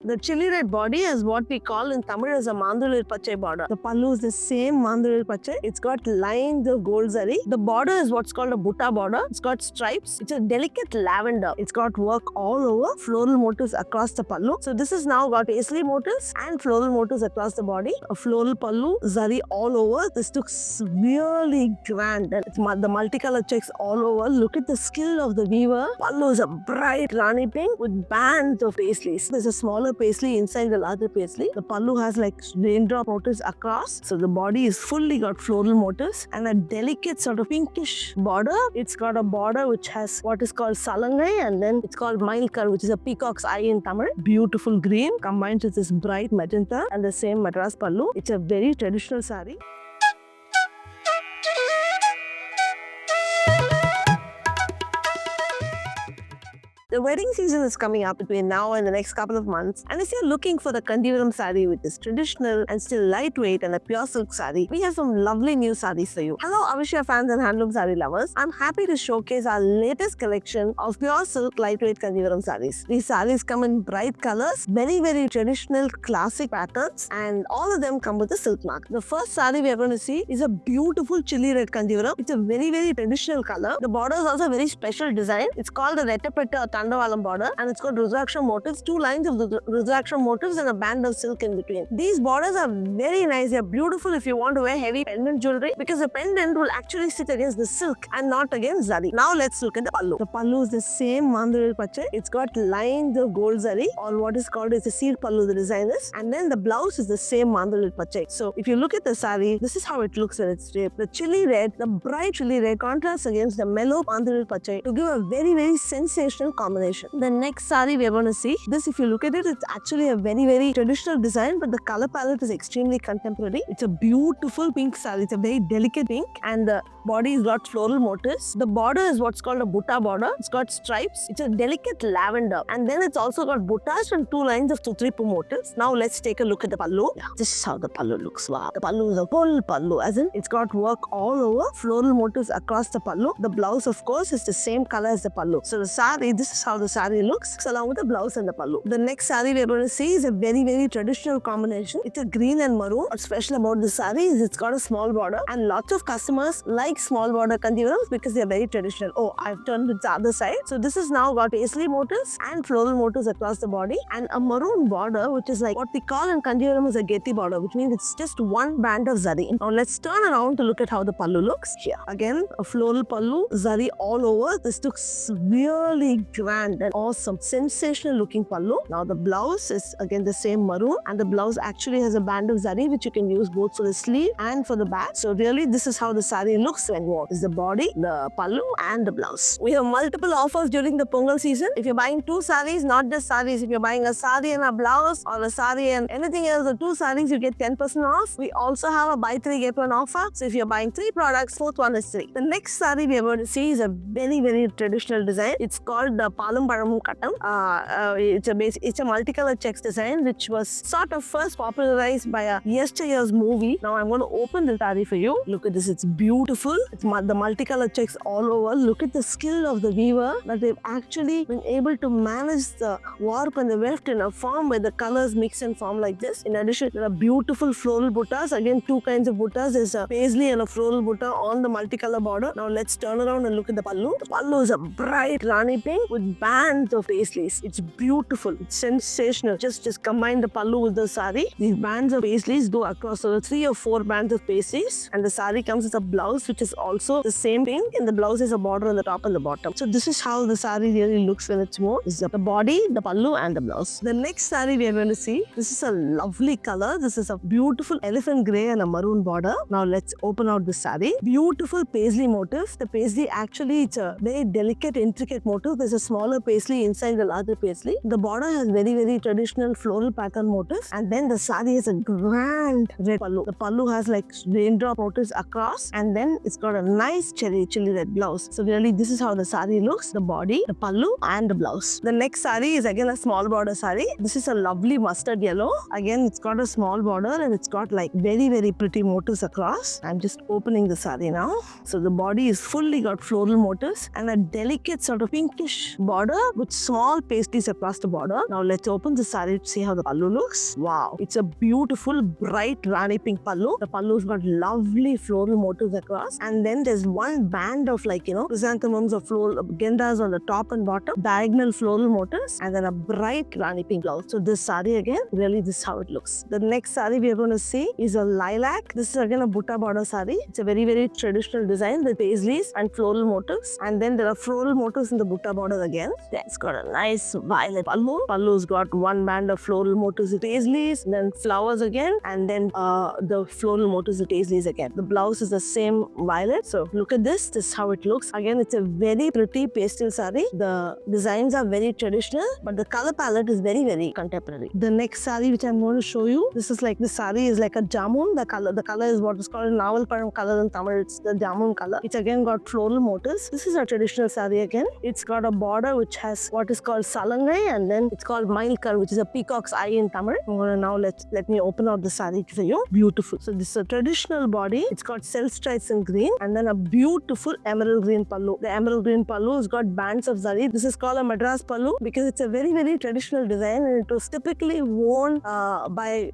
The chili red body is what we call in Tamil as a mandulir pachai border. The pallu is the same mandulir pachai. It's got lines of gold zari. The border is what's called a butta border. It's got stripes. It's a delicate lavender. It's got work all over, floral motifs across the pallu. So this has now got paisley motifs and floral motifs across the body. A floral pallu, zari all over. This looks really grand. And it's the multicolor checks all over. Look at the skill of the weaver. Pallu is a bright rani pink with bands of paisleys. There's a smaller paisley inside the larger paisley. The pallu has like raindrop motifs across. So the body is fully got floral motifs and a delicate sort of pinkish border. It's got a border which has what is called salangai and then it's called mailkar, which is a peacock's eye in Tamil. Beautiful green combined with this bright magenta and the same Madras pallu. It's a very traditional saree. The wedding season is coming up between now and the next couple of months, and if you're looking for the Kanjivaram Saree which is traditional and still lightweight and a pure silk saree, we have some lovely new sarees for you. Hello Avishya fans and handloom saree lovers. I'm happy to showcase our latest collection of pure silk lightweight Kanjivaram sarees. These sarees come in bright colors, very traditional classic patterns, and all of them come with a silk mark. The first saree we are going to see is a beautiful chili red Kanjivaram. It's a very traditional color. The border is also a very special design. It's called the Retapetta Tandavalam border and it's got Rudraksham motifs, 2 lines of the Rudraksham motifs and a band of silk in between. These borders are very nice. They're beautiful if you want to wear heavy pendant jewelry because the pendant will actually sit against the silk and not against zari. Now let's look at the pallu. The pallu is the same mandulir pachai. It's got lines of gold zari or what is called as a seed pallu, the design is, and then the blouse is the same mandulir pachai. So if you look at the saree, this is how it looks when it's draped. The chili red, the bright chili red contrasts against the mellow mandulir pachai to give a very sensational combination. The next saree we are going to see, this if you look at it, it's actually a very traditional design, but the color palette is extremely contemporary. It's a beautiful pink saree. It's a very delicate pink and the body has got floral motifs. The border is what's called a butta border. It's got stripes. It's a delicate lavender and then it's also got buttas and 2 lines of tutripu motifs. Now let's take a look at the pallu. Yeah, this is how the pallu looks. Wow. The pallu is a full pallu, as in it's got work all over, floral motifs across the pallu. The blouse of course is the same color as the pallu. So the saree, this is how the saree looks along with the blouse and the pallu. The next saree we are going to see is a very traditional combination. It's a green and maroon. What's special about the saree is it's got a small border and lots of customers like small border Kanjivarams because they are very traditional. Oh, I've turned it to the other side. So this has now got paisley motifs and floral motifs across the body and a maroon border which is like what we call in Kanjivaram as a geti border, which means it's just one band of zari. Now let's turn around to look at how the pallu looks. Here again a floral pallu, zari all over. This looks really grand and awesome, sensational looking pallu. Now the blouse is again the same maroon and the blouse actually has a band of zari which you can use both for the sleeve and for the back. So really this is how the saree looks when worn. Is the body, the pallu and the blouse. We have multiple offers during the Pongal season. If you're buying 2 sarees, not just sarees, if you're buying a saree and a blouse or a saree and anything else or 2 sarees, you get 10% off. We also have a buy 3 get 1 offer. So if you're buying 3 products, 4th one is free. The next saree we are going to see is a very traditional design. It's called the Palum Paramu Kattam. It's a multicolor checks design which was sort of first popularized by a yesteryear's movie. Now I'm going to open the saree for you. Look at this, it's beautiful. It's the multicolor checks all over. Look at the skill of the weaver that they've actually been able to manage the warp and the weft in a form where the colors mix and form like this. In addition, there are beautiful floral buttas. Again, 2 kinds of buttas. There's a paisley and a floral butta on the multicolor border. Now let's turn around and look at the pallu. The pallu is a bright rani pink with bands of paisleys. It's beautiful. It's sensational. Just combine the pallu with the saree. These bands of paisleys go across. So 3 or 4 bands of paisleys and the saree comes with a blouse which is also the same pink and the blouse is a border on the top and the bottom. So this is how the saree really looks when it's worn. This is the body, the pallu and the blouse. The next saree we are going to see, this is a lovely color. This is a beautiful elephant grey and a maroon border. Now let's open out the saree. Beautiful paisley motif. The paisley actually it's a very delicate intricate motif. There's a smaller paisley inside the larger paisley. The border has very traditional floral pattern motifs and then the saree has a grand red pallu. The pallu has like raindrop motifs across and then it's got a nice chili red blouse. So really this is how the saree looks, the body, the pallu and the blouse. The next saree is again a small border saree. This is a lovely mustard yellow. Again it's got a small border and it's got like very pretty motifs across. I'm just opening the saree now. So the body is fully got floral motifs and a delicate sort of pinkish border with small pasties across the border. Now let's open the saree to see how the pallu looks. Wow, it's a beautiful bright rani pink pallu. The pallu's got lovely floral motifs across, and then there's one band of chrysanthemums or floral gendas on the top and bottom, diagonal floral motifs, and then a bright rani pink blouse. So this saree again, really this is how it looks. The next saree we are going to see is a lilac. This is again a butta border saree. It's a very, very traditional design with paisleys and floral motifs, and then there are floral motifs in the butta border again. Then it's got a nice violet pallu. Pallu's got one band of floral motifs with paisleys, then flowers again, and then the floral motifs with paisleys again. The blouse is the same violet. So look at this. This is how it looks. Again, it's a very pretty pastel saree. The designs are very traditional, but the color palette is very, very contemporary. The next saree which I'm going to show you, this saree is like a jamun. The color is what is called Navalparam color in Tamil. It's the jamun color. It's again got floral motifs. This is a traditional saree again. It's got a border which has what is called salangai, and then it's called mailkar, which is a peacock's eye in Tamil. I'm going to now let me open out the saree for you. Beautiful. So this is a traditional body. It's got silk stripes in green, and then a beautiful emerald green pallu. The emerald green pallu has got bands of zari. This is called a Madras pallu because it's a very, very traditional design, and it was typically worn by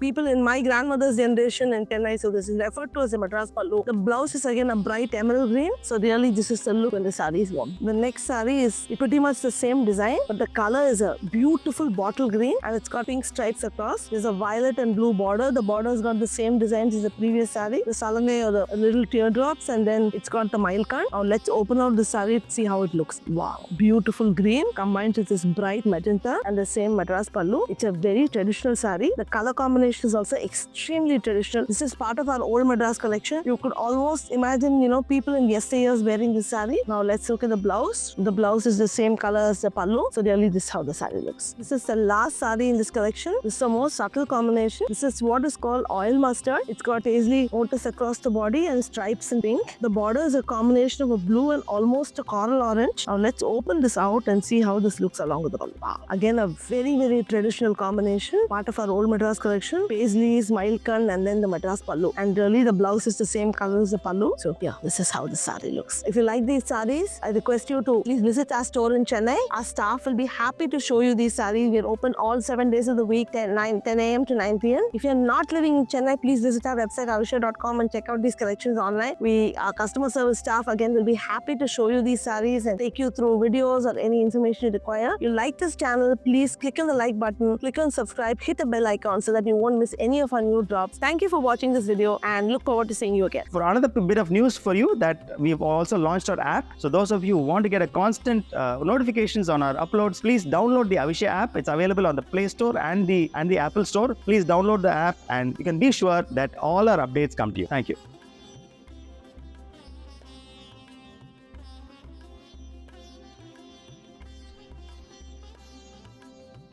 people in my grandmother's generation in Chennai. So this is referred to as a Madras pallu. The blouse is again a bright emerald green. So really this is the look when the saree is worn. The next saree is pretty much the same design, but the color is a beautiful bottle green, and it's got pink stripes across. There's a violet and blue border. The border has got the same designs as the previous saree. The salangai or the little teardrops, and then it's got the mailkan. Now let's open out the saree to see how it looks. Wow, beautiful green combined with this bright magenta and the same Madras pallu. It's a very traditional saree. The color combination is also extremely traditional. This is part of our old Madras collection. You could almost imagine, people in yesteryears wearing this saree. Now let's look at the blouse. The blouse is the same color as the pallu. So really this is how the saree looks. This is the last saree in this collection. This is the most subtle combination. This is what is called oil mustard. It's got paisley motifs across the body and stripes in pink. The border is a combination of a blue and almost a coral orange. Now let's open this out and see how this looks along with the pallu. Wow. Again, a very, very traditional combination. Part of our old Madras collection. Paisleys, mailkan, and then the Madras pallu. And really the blouse is the same color as the pallu. So yeah, this is how the saree looks. If you like these sarees, I request you to please visit our store in Chennai. Our staff will be happy to show you these sarees. We are open all 7 days of the week, 10 a.m. to 9 p.m. If you're not living in Chennai, please visit our website avishya.com and check out these collections online. Our customer service staff again will be happy to show you these sarees and take you through videos or any information you require. If you like this channel, please click on the like button, click on subscribe, hit the bell icon so that you won't miss any of our new drops. Thank you for watching this video and look forward to seeing you again. For another bit of news for you, that we've also launched our app. So those of you who want to get a constant notifications on our uploads, please download the Avishya app. It's available on the Play Store and the Apple Store. Please download the app and you can be sure that all our updates come to you. Thank you.